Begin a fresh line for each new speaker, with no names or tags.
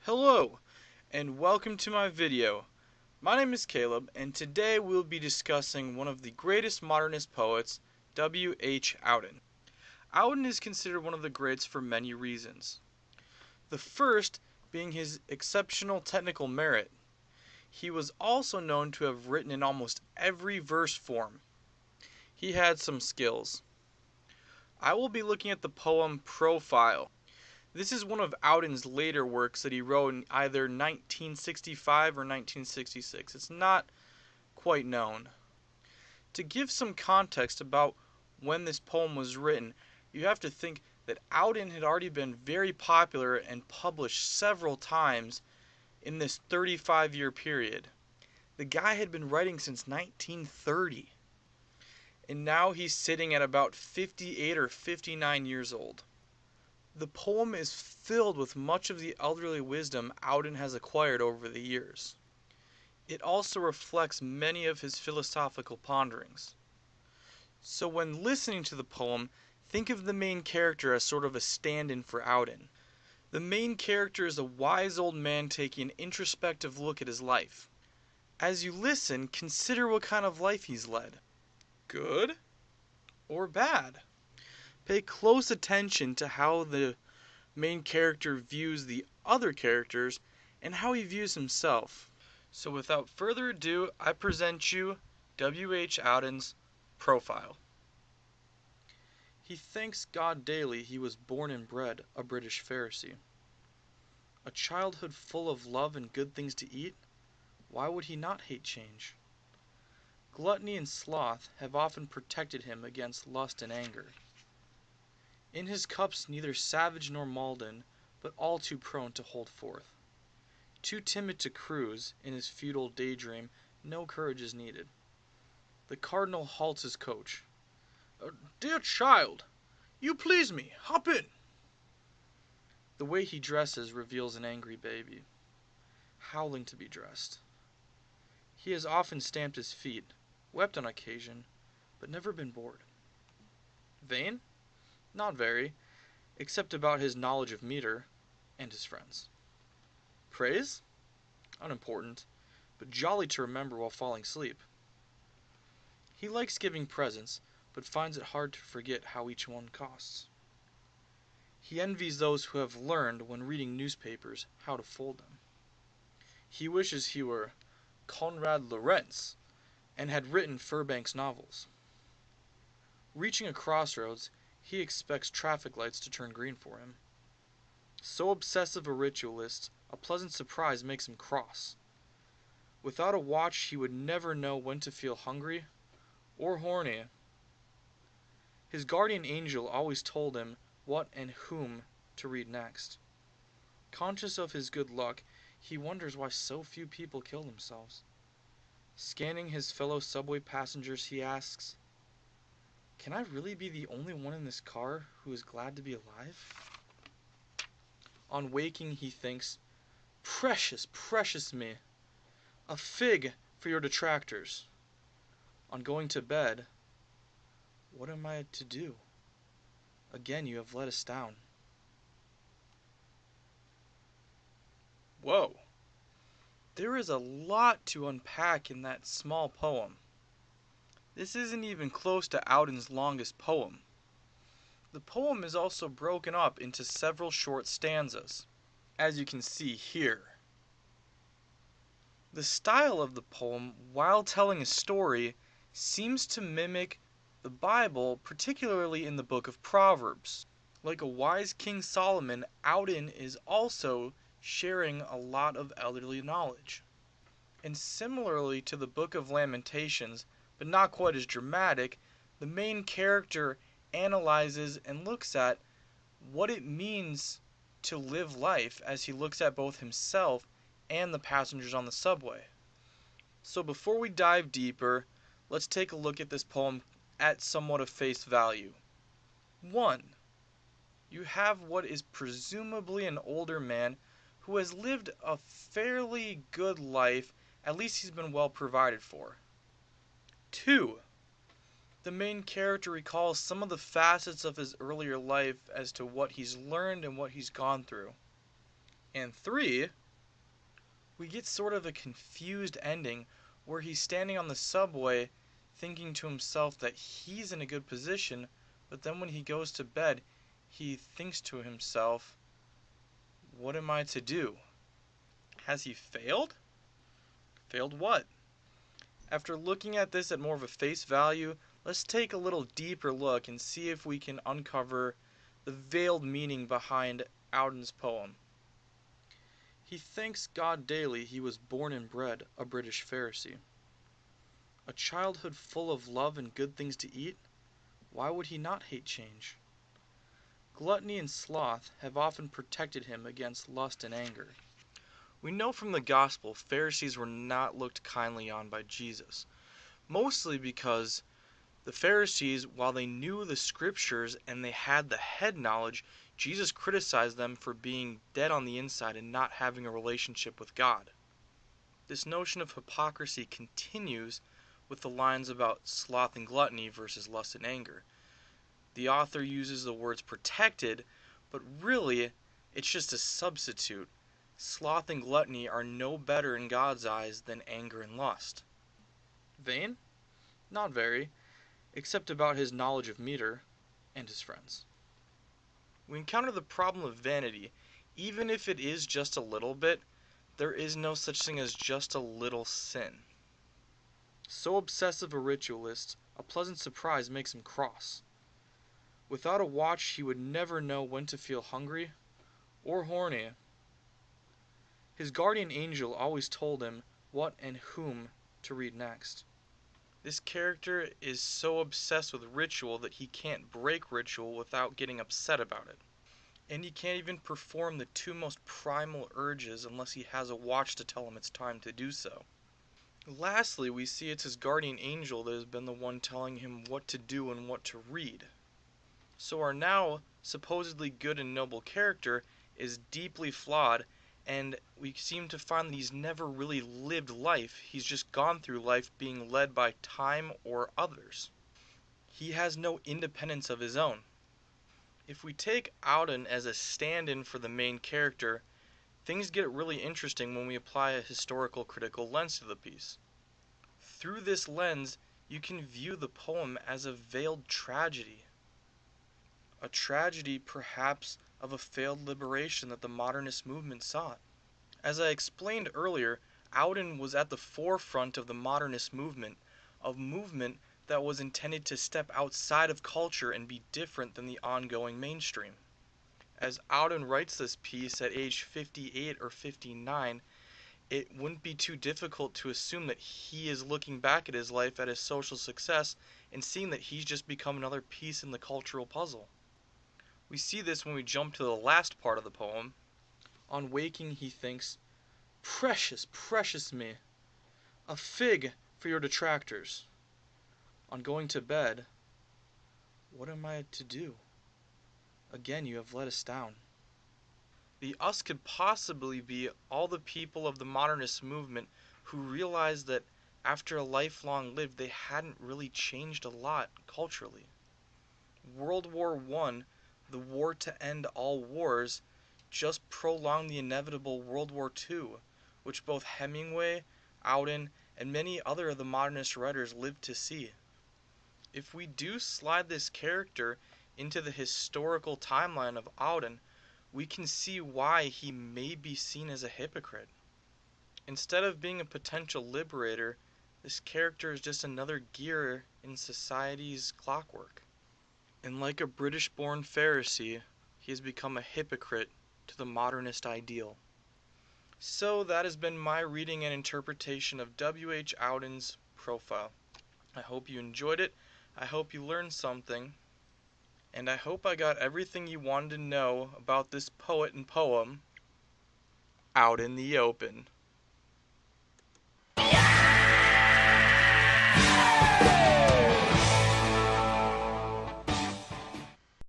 Hello, and welcome to my video. My name is Caleb, and today we'll be discussing one of the greatest modernist poets, W.H. Auden. Auden is considered one of the greats for many reasons. The first being his exceptional technical merit. He was also known to have written in almost every verse form. He had some skills. I will be looking at the poem Profile. This is one of Auden's later works that he wrote in either 1965 or 1966. It's not quite known. To give some context about when this poem was written, you have to think that Auden had already been very popular and published several times in this 35-year period. The guy had been writing since 1930, and now he's sitting at about 58 or 59 years old. The poem is filled with much of the elderly wisdom Auden has acquired over the years. It also reflects many of his philosophical ponderings. So when listening to the poem, think of the main character as sort of a stand-in for Auden. The main character is a wise old man taking an introspective look at his life. As you listen, consider what kind of life he's led. Good or bad? Pay close attention to how the main character views the other characters and how he views himself. So without further ado, I present you W.H. Auden's Profile. He thanks God daily he was born and bred a British Pharisee. A childhood full of love and good things to eat, why would he not hate change? Gluttony and sloth have often protected him against lust and anger. In his cups neither savage nor Malden, but all too prone to hold forth. Too timid to cruise, in his futile daydream, no courage is needed. The cardinal halts his coach. "Dear child, you please me, hop in." The way he dresses reveals an angry baby, howling to be dressed. He has often stamped his feet, wept on occasion, but never been bored. Vain? Not very, except about his knowledge of meter and his friends. Praise? Unimportant, but jolly to remember while falling asleep. He likes giving presents, but finds it hard to forget how each one costs. He envies those who have learned, when reading newspapers, how to fold them. He wishes he were Konrad Lorenz and had written Furbank's novels. Reaching a crossroads, he expects traffic lights to turn green for him. So obsessive a ritualist, a pleasant surprise makes him cross. Without a watch, he would never know when to feel hungry or horny. His guardian angel always told him what and whom to read next. Conscious of his good luck, he wonders why so few people kill themselves. Scanning his fellow subway passengers, he asks, "Can I really be the only one in this car who is glad to be alive?" On waking, he thinks, "Precious, precious me! A fig for your detractors." On going to bed, "What am I to do? Again you have let us down." Whoa! There is a lot to unpack in that small poem. This isn't even close to Auden's longest poem. The poem is also broken up into several short stanzas, as you can see here. The style of the poem, while telling a story, seems to mimic the Bible, particularly in the book of Proverbs. Like a wise King Solomon, Auden is also sharing a lot of elderly knowledge. And similarly to the book of Lamentations, but not quite as dramatic, the main character analyzes and looks at what it means to live life as he looks at both himself and the passengers on the subway. So before we dive deeper, let's take a look at this poem at somewhat of face value. 1. You have what is presumably an older man who has lived a fairly good life, at least he's been well provided for. 2. The main character recalls some of the facets of his earlier life as to what he's learned and what he's gone through. And 3, we get sort of a confused ending where he's standing on the subway thinking to himself that he's in a good position, but then when he goes to bed, he thinks to himself, what am I to do? Has he failed? Failed what? After looking at this at more of a face value, let's take a little deeper look and see if we can uncover the veiled meaning behind Auden's poem. He thanks God daily he was born and bred a British Pharisee. A childhood full of love and good things to eat, why would he not hate change? Gluttony and sloth have often protected him against lust and anger. We know from the gospel Pharisees were not looked kindly on by Jesus, mostly because the Pharisees, while they knew the scriptures and they had the head knowledge, Jesus criticized them for being dead on the inside and not having a relationship with God. This notion of hypocrisy continues with the lines about sloth and gluttony versus lust and anger. The author uses the words protected, but really it's just a substitute. Sloth and gluttony are no better in God's eyes than anger and lust. Vain? Not very, except about his knowledge of meter and his friends. We encounter the problem of vanity. Even if it is just a little bit, there is no such thing as just a little sin. So obsessive a ritualist, a pleasant surprise makes him cross. Without a watch, he would never know when to feel hungry or horny. His guardian angel always told him what and whom to read next. This character is so obsessed with ritual that he can't break ritual without getting upset about it. And he can't even perform the 2 most primal urges unless he has a watch to tell him it's time to do so. Lastly, we see it's his guardian angel that has been the one telling him what to do and what to read. So our now supposedly good and noble character is deeply flawed, and we seem to find that he's never really lived life. He's just gone through life being led by time or others. He has no independence of his own. If we take Auden as a stand-in for the main character, things get really interesting when we apply a historical critical lens to the piece. Through this lens, you can view the poem as a veiled tragedy. A tragedy, perhaps, of a failed liberation that the modernist movement sought. As I explained earlier, Auden was at the forefront of the modernist movement, a movement that was intended to step outside of culture and be different than the ongoing mainstream. As Auden writes this piece at age 58 or 59, it wouldn't be too difficult to assume that he is looking back at his life, at his social success, and seeing that he's just become another piece in the cultural puzzle. We see this when we jump to the last part of the poem. On waking, he thinks, "Precious, precious me, a fig for your detractors." On going to bed, "What am I to do? Again you have let us down." The us could possibly be all the people of the modernist movement who realized that after a lifelong lived, they hadn't really changed a lot culturally. World War I, the war to end all wars, just prolonged the inevitable World War II, which both Hemingway, Auden, and many other of the modernist writers lived to see. If we do slide this character into the historical timeline of Auden, we can see why he may be seen as a hypocrite. Instead of being a potential liberator, this character is just another gear in society's clockwork. And like a British-born Pharisee, he has become a hypocrite to the modernist ideal. So that has been my reading and interpretation of W.H. Auden's profile. I hope you enjoyed it, I hope you learned something, and I hope I got everything you wanted to know about this poet and poem out in the open.